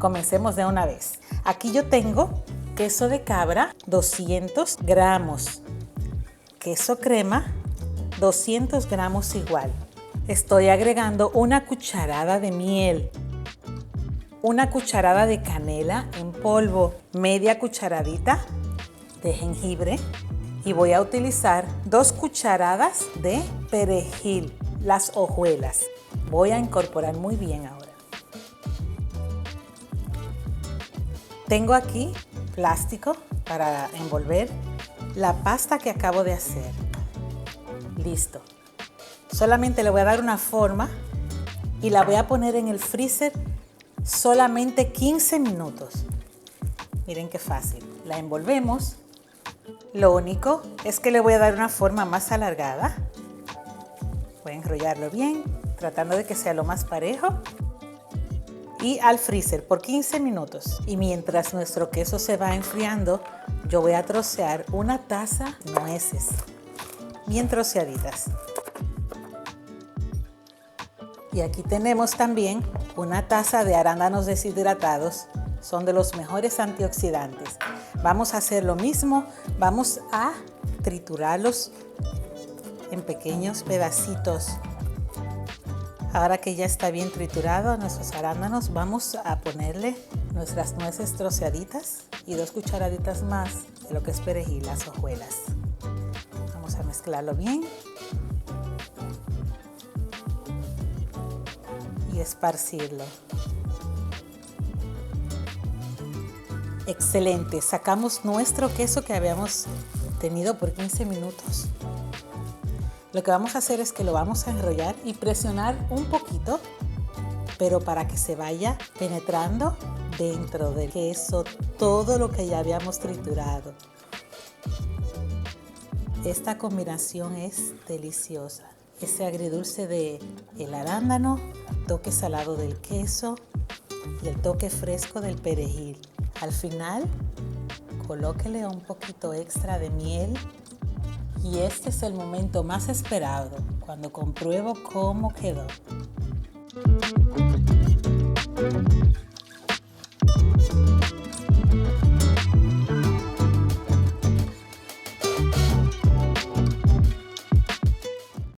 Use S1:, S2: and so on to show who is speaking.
S1: Comencemos de una vez. Aquí yo tengo queso de cabra, 200 gramos. Queso crema, 200 gramos igual. Estoy agregando una cucharada de miel, una cucharada de canela en polvo, media cucharadita de jengibre y voy a utilizar 2 cucharadas de perejil, las hojuelas. Voy a incorporar muy bien ahora. Tengo aquí plástico para envolver la pasta que acabo de hacer. Listo. Solamente le voy a dar una forma y la voy a poner en el freezer solamente 15 minutos. Miren qué fácil. La envolvemos. Lo único es que le voy a dar una forma más alargada. Voy a enrollarlo bien, tratando de que sea lo más parejo. Y al freezer por 15 minutos. Y mientras nuestro queso se va enfriando, yo voy a trocear una taza de nueces, bien troceaditas. Y aquí tenemos también una taza de arándanos deshidratados. Son de los mejores antioxidantes. Vamos a hacer lo mismo. Vamos a triturarlos en pequeños pedacitos. Ahora que ya está bien triturado nuestros arándanos, vamos a ponerle nuestras nueces troceaditas y 2 cucharaditas más de lo que es perejil, las hojuelas. Vamos a mezclarlo bien. Y esparcirlo. Excelente, sacamos nuestro queso que habíamos tenido por 15 minutos. Lo que vamos a hacer es que lo vamos a enrollar y presionar un poquito, pero para que se vaya penetrando dentro del queso todo lo que ya habíamos triturado. Esta combinación es deliciosa. Ese agridulce del arándano, el toque salado del queso y el toque fresco del perejil. Al final, colóquele un poquito extra de miel y este es el momento más esperado, cuando compruebo cómo quedó.